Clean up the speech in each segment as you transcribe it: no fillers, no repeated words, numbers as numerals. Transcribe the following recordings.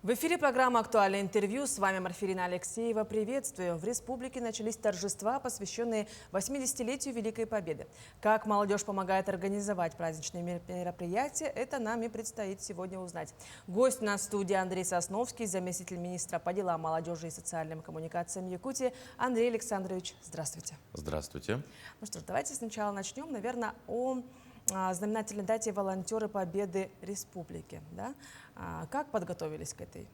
В эфире программа «Актуальное интервью». С вами Марфирина Алексеева. Приветствую. В республике начались торжества, посвященные 80-летию Великой Победы. Как молодежь помогает организовать праздничные мероприятия, это нам и предстоит сегодня узнать. Гость на студии Андрей Сосновский, заместитель министра по делам молодежи и социальным коммуникациям Якутии. Андрей Александрович, здравствуйте. Здравствуйте. Ну что ж, давайте сначала начнем, наверное, о знаменательной дате «Волонтеры Победы Республики». Да? Как подготовились к этому?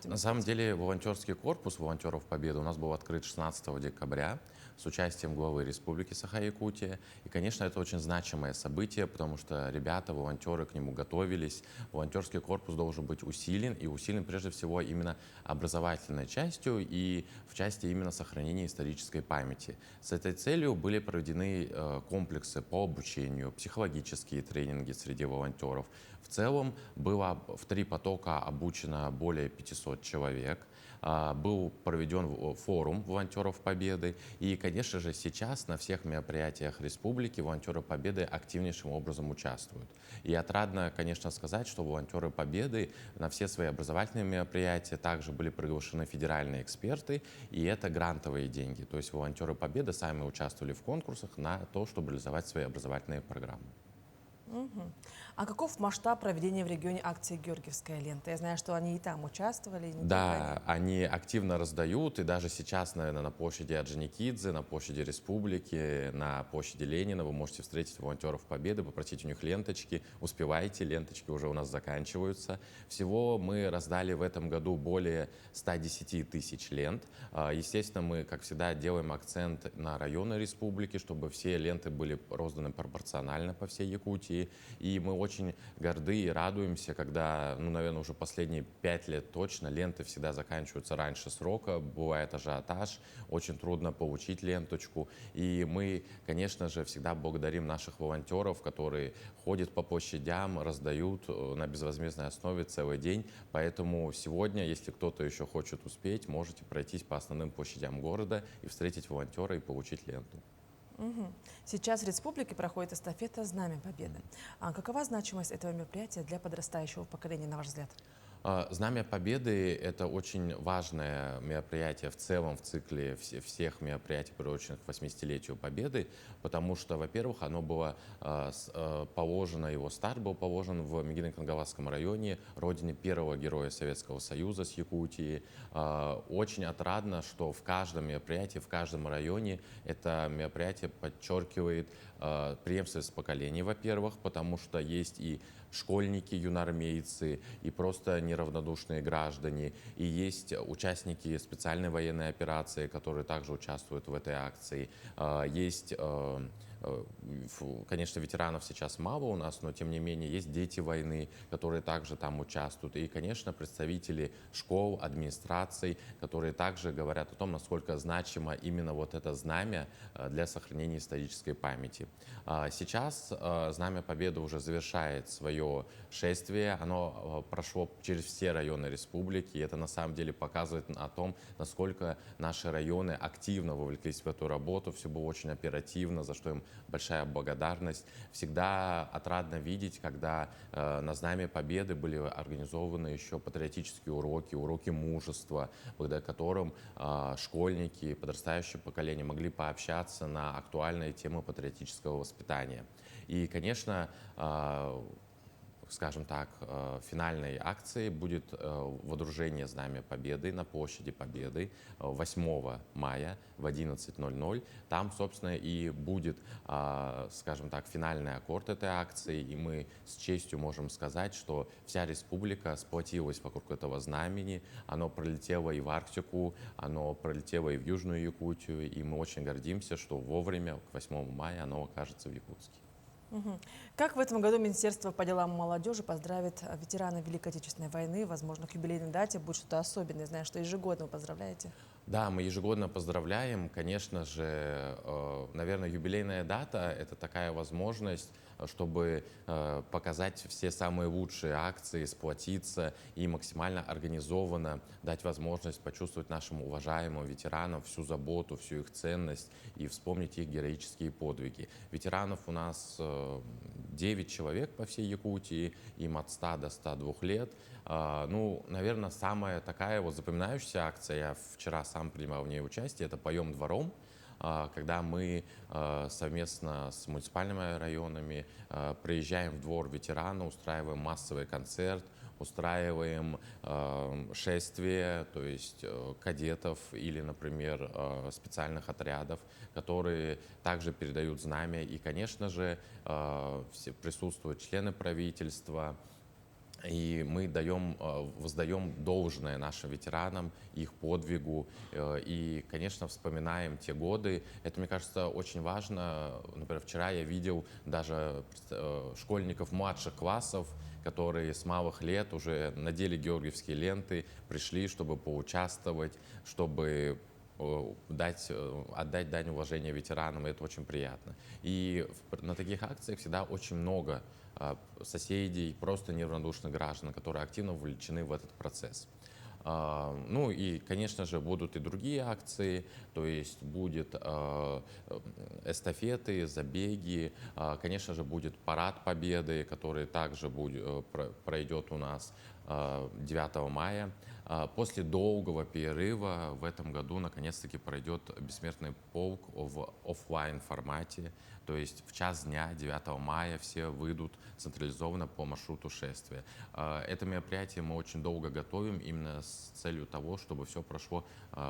На самом деле волонтерский корпус волонтеров Победы у нас был открыт 16 декабря с участием главы Республики Саха-Якутия. И, конечно, это очень значимое событие, потому что ребята, волонтеры к нему готовились. Волонтерский корпус должен быть усилен, и усилен прежде всего именно образовательной частью и в части именно сохранения исторической памяти. С этой целью были проведены комплексы по обучению, психологические тренинги среди волонтеров. В целом было в 3 потока обучено более 500 человек. Был проведен форум волонтеров Победы. И, конечно же, сейчас на всех мероприятиях республики волонтеры Победы активнейшим образом участвуют. И отрадно, конечно, сказать, что волонтеры Победы на все свои образовательные мероприятия также были приглашены федеральные эксперты, и это грантовые деньги. То есть волонтеры Победы сами участвовали в конкурсах на то, чтобы реализовать свои образовательные программы. А каков масштаб проведения в регионе акции «Георгиевская лента»? Я знаю, что они и там участвовали. И не Да, они активно раздают, и даже сейчас, наверное, на площади Орджоникидзе, на площади Республики, на площади Ленина вы можете встретить волонтеров Победы, попросить у них ленточки. Успевайте, ленточки уже у нас заканчиваются. Всего мы раздали в этом году более 110 тысяч лент. Естественно, мы, как всегда, делаем акцент на районы республики, чтобы все ленты были розданы пропорционально по всей Якутии. И мы очень горды и радуемся, когда, наверное, уже последние 5 лет точно ленты всегда заканчиваются раньше срока, бывает ажиотаж, очень трудно получить ленточку. И мы, конечно же, всегда благодарим наших волонтеров, которые ходят по площадям, раздают на безвозмездной основе целый день. Поэтому сегодня, если кто-то еще хочет успеть, можете пройтись по основным площадям города и встретить волонтера и получить ленту. Сейчас в республике проходит эстафета «Знамя Победы». А какова значимость этого мероприятия для подрастающего поколения, на ваш взгляд? Знамя Победы — это очень важное мероприятие в целом в цикле всех мероприятий, приуроченных к 80-летию Победы, потому что, во-первых, оно было положено, его старт был положен в Мегино-Кангаласском районе, родине первого героя Советского Союза с Якутии. Очень отрадно, что в каждом мероприятии, в каждом районе это мероприятие подчеркивает преемственность поколений, во-первых, потому что есть и школьники, юноармейцы, и просто неравнодушные граждане, и есть участники специальной военной операции, которые также участвуют в этой акции. Есть, конечно, ветеранов сейчас мало у нас, но тем не менее есть дети войны, которые также там участвуют. И, конечно, представители школ, администраций, которые также говорят о том, насколько значимо именно вот это знамя для сохранения исторической памяти. Сейчас Знамя Победы уже завершает свое шествие. Оно прошло через все районы республики. И это на самом деле показывает о том, насколько наши районы активно вовлеклись в эту работу. Все было очень оперативно, за что им большая благодарность. Всегда отрадно видеть, когда на Знамя Победы были организованы еще патриотические уроки, уроки мужества, благодаря которым школьники, подрастающее поколение могли пообщаться на актуальные темы патриотического воспитания. И, конечно, скажем так, финальной акцией будет водружение Знамя Победы на площади Победы 8 мая в 11:00. Там, собственно, и будет, скажем так, финальный аккорд этой акции. И мы с честью можем сказать, что вся республика сплотилась вокруг этого знамени. Оно пролетело и в Арктику, оно пролетело и в Южную Якутию. И мы очень гордимся, что вовремя, к 8 мая, оно окажется в Якутске. Как в этом году Министерство по делам молодежи поздравит ветеранов Великой Отечественной войны? Возможно, к юбилейной дате будет что-то особенное. Знаю, что ежегодно вы поздравляете. Да, мы ежегодно поздравляем. Конечно же, наверное, юбилейная дата — это такая возможность чтобы показать все самые лучшие акции, сплотиться и максимально организованно дать возможность почувствовать нашим уважаемым ветеранам всю заботу, всю их ценность и вспомнить их героические подвиги. Ветеранов у нас 9 человек по всей Якутии, им от 100 до 102 лет. Ну, наверное, самая такая вот запоминающаяся акция, я вчера сам принимал в ней участие, это «Поем двором», когда мы совместно с муниципальными районами приезжаем в двор ветерана, устраиваем массовый концерт, устраиваем шествие, то есть кадетов или, например, специальных отрядов, которые также передают знамя. И, конечно же, все присутствуют члены правительства, и мы воздаем должное нашим ветеранам, их подвигу. И, конечно, вспоминаем те годы. Это, мне кажется, очень важно. Например, вчера я видел даже школьников младших классов, которые с малых лет уже надели георгиевские ленты, пришли, чтобы поучаствовать, чтобы отдать дань уважения ветеранам, и это очень приятно. И на таких акциях всегда очень много соседей, просто неравнодушных граждан, которые активно вовлечены в этот процесс. Ну и, конечно же, будут и другие акции, то есть будет эстафеты, забеги, конечно же, будет парад Победы, который также пройдет у нас 9 мая. После долгого перерыва в этом году наконец-таки пройдет «Бессмертный полк» в офлайн формате. То есть в час дня 9 мая все выйдут централизованно по маршруту шествия. Это мероприятие мы очень долго готовим именно с целью того, чтобы все прошло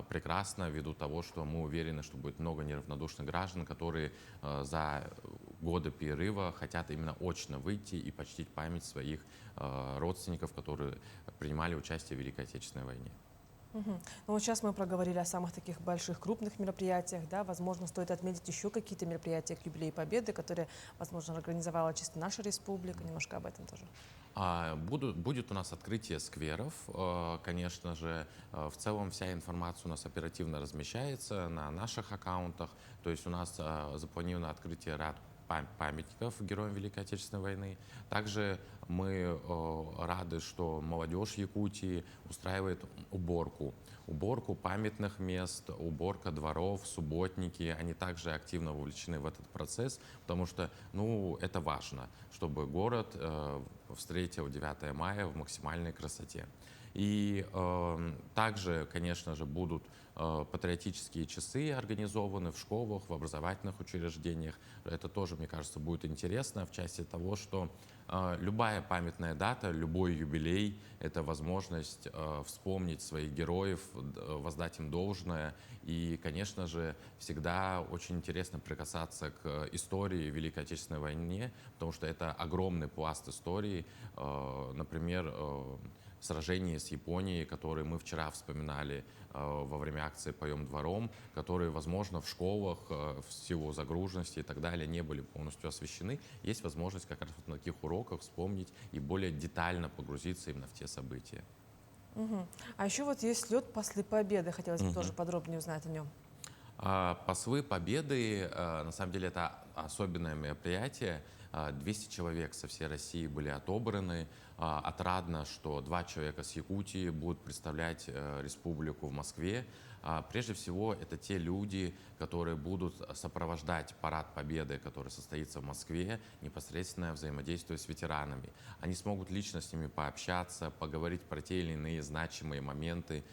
прекрасно, ввиду того, что мы уверены, что будет много неравнодушных граждан, которые за годы перерыва хотят именно очно выйти и почтить память своих родственников, которые принимали участие в Великой Отечественной войне. Ну вот сейчас мы проговорили о самых таких больших, крупных мероприятиях, да, возможно, стоит отметить еще какие-то мероприятия к юбилею Победы, которые, возможно, организовала чисто наша республика, немножко об этом тоже. Будет у нас открытие скверов, конечно же. В целом вся информация у нас оперативно размещается на наших аккаунтах, то есть у нас запланировано открытие ряд памятников героям Великой Отечественной войны. Также мы рады, что молодежь Якутии устраивает уборку памятных мест, уборка дворов, субботники. Они также активно вовлечены в этот процесс, потому что, ну, это важно, чтобы город встретил 9 мая в максимальной красоте. И также, конечно же, будут патриотические часы организованы в школах, в образовательных учреждениях. Это тоже, мне кажется, будет интересно в части того, что любая памятная дата, любой юбилей — это возможность вспомнить своих героев, воздать им должное. И, конечно же, всегда очень интересно прикасаться к истории Великой Отечественной войны, потому что это огромный пласт истории. Например, сражение с Японией, которые мы вчера вспоминали во время акции «Поем двором», которые, возможно, в школах в силу загруженности и так далее не были полностью освещены. Есть возможность как раз на таких уроках вспомнить и более детально погрузиться именно в те события. А еще вот есть лед после Победы, хотелось бы тоже подробнее узнать о нем. Послы Победы, на самом деле, это особенное мероприятие. 200 человек со всей России были отобраны. Отрадно, что 2 человека с Якутии будут представлять республику в Москве. Прежде всего, это те люди, которые будут сопровождать парад Победы, который состоится в Москве, непосредственно взаимодействуя с ветеранами. Они смогут лично с ними пообщаться, поговорить про те или иные значимые моменты.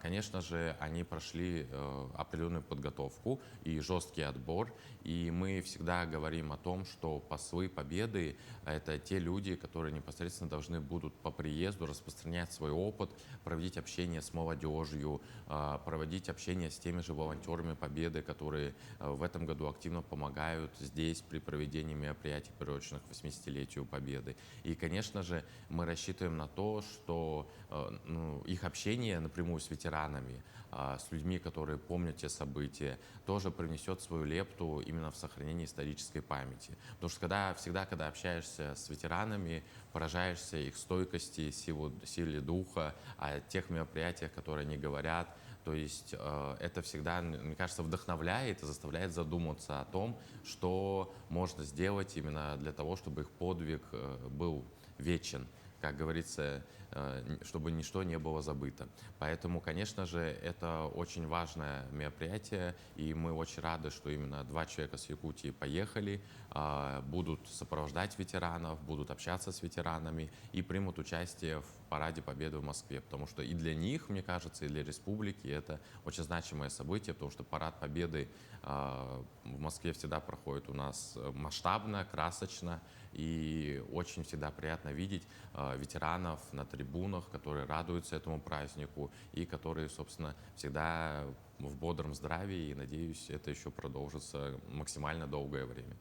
Конечно же, они прошли определенную подготовку и жесткий отбор. И мы всегда говорим о том, что послы Победы — это те люди, которые непосредственно должны будут по приезду распространять свой опыт, проводить общение с молодежью, проводить общение с теми же волонтерами Победы, которые в этом году активно помогают здесь при проведении мероприятий, приуроченных к 80-летию Победы. И, конечно же, мы рассчитываем на то, что их общение напрямую с ветеранами, с людьми, которые помнят те события, тоже привнесет свою лепту именно в сохранение исторической памяти. Потому что когда общаешься с ветеранами, поражаешься их стойкости, силе духа, о тех мероприятиях, которые они говорят. То есть это всегда, мне кажется, вдохновляет и заставляет задуматься о том, что можно сделать именно для того, чтобы их подвиг был вечен. Как говорится, чтобы ничто не было забыто. Поэтому, конечно же, это очень важное мероприятие, и мы очень рады, что именно 2 человека с Якутии поехали, будут сопровождать ветеранов, будут общаться с ветеранами и примут участие в Параде Победы в Москве. Потому что и для них, мне кажется, и для республики это очень значимое событие, потому что Парад Победы в Москве всегда проходит у нас масштабно, красочно, и очень всегда приятно видеть ветеранов на трибунах, которые радуются этому празднику и которые, собственно, всегда в бодром здравии. И, надеюсь, это еще продолжится максимально долгое время.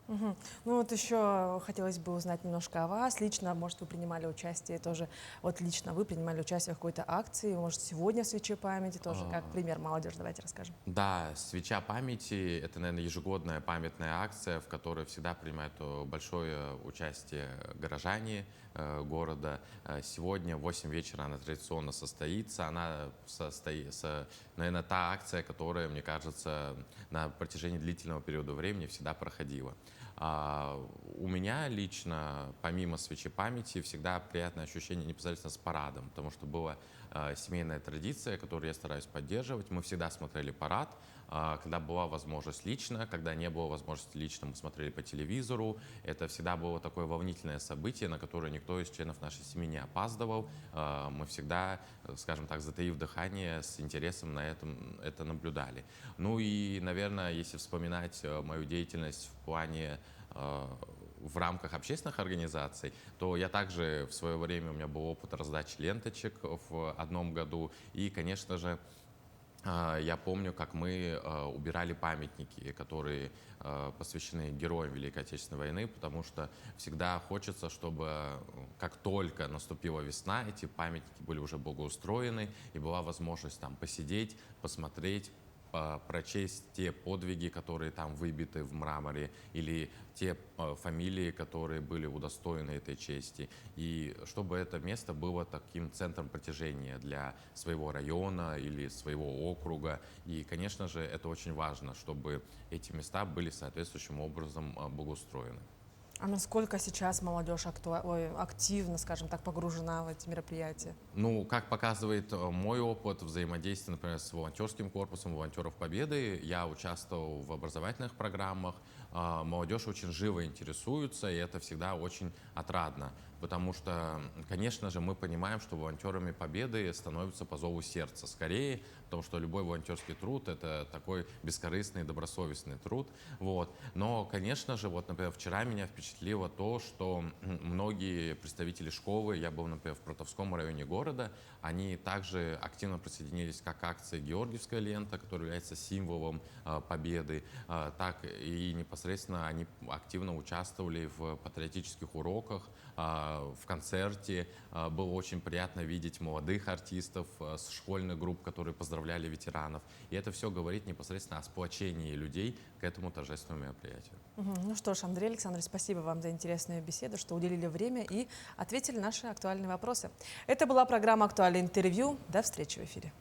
Мгм. Ну вот еще хотелось бы узнать немножко о вас. Лично, может, вы принимали участие тоже, вот лично вы принимали участие в какой-то акции, может, сегодня в «Свече памяти» тоже, как пример молодежи, давайте расскажем. Да, «Свеча памяти» — это, наверное, ежегодная памятная акция, в которой всегда принимают большое участие горожане города. Сегодня в 8 вечера она традиционно состоится. Она наверное, та акция, которая, мне кажется, на протяжении длительного периода времени всегда проходила. У меня лично, помимо «Свечи памяти», всегда приятное ощущение непосредственно с парадом, потому что была семейная традиция, которую я стараюсь поддерживать. Мы всегда смотрели парад, когда была возможность лично, когда не было возможности лично, мы смотрели по телевизору. Это всегда было такое волнительное событие, на которое никто из членов нашей семьи не опаздывал. Мы всегда, скажем так, затаив дыхание, с интересом на это наблюдали. Ну и, наверное, если вспоминать мою деятельность в плане в рамках общественных организаций, то я также в свое время, у меня был опыт раздачи ленточек в одном году. И, конечно же, я помню, как мы убирали памятники, которые посвящены героям Великой Отечественной войны, потому что всегда хочется, чтобы как только наступила весна, эти памятники были уже благоустроены, и была возможность там посидеть, посмотреть, прочесть те подвиги, которые там выбиты в мраморе, или те фамилии, которые были удостоены этой чести. И чтобы это место было таким центром притяжения для своего района или своего округа. И, конечно же, это очень важно, чтобы эти места были соответствующим образом благоустроены. А насколько сейчас молодежь активно, скажем так, погружена в эти мероприятия? Ну, как показывает мой опыт взаимодействия, например, с волонтерским корпусом волонтеров Победы, я участвовал в образовательных программах, молодежь очень живо интересуется, и это всегда очень отрадно, потому что, конечно же, мы понимаем, что волонтерами Победы становятся по зову сердца скорее, потому что любой волонтерский труд — это такой бескорыстный, добросовестный труд. Вот. Но, конечно же, вот, например, вчера меня впечатлило то, что многие представители школы, я был, например, в Протовском районе города, они также активно присоединились как к акции «Георгиевская лента», которая является символом Победы, так и непосредственно они активно участвовали в патриотических уроках, в концерте. Было очень приятно видеть молодых артистов с школьных групп, которые поздравляли ветеранов. И это все говорит непосредственно о сплочении людей к этому торжественному мероприятию. Ну что ж, Андрей Александрович, спасибо вам за интересную беседу, что уделили время и ответили на наши актуальные вопросы. Это была программа «Актуальное интервью». До встречи в эфире.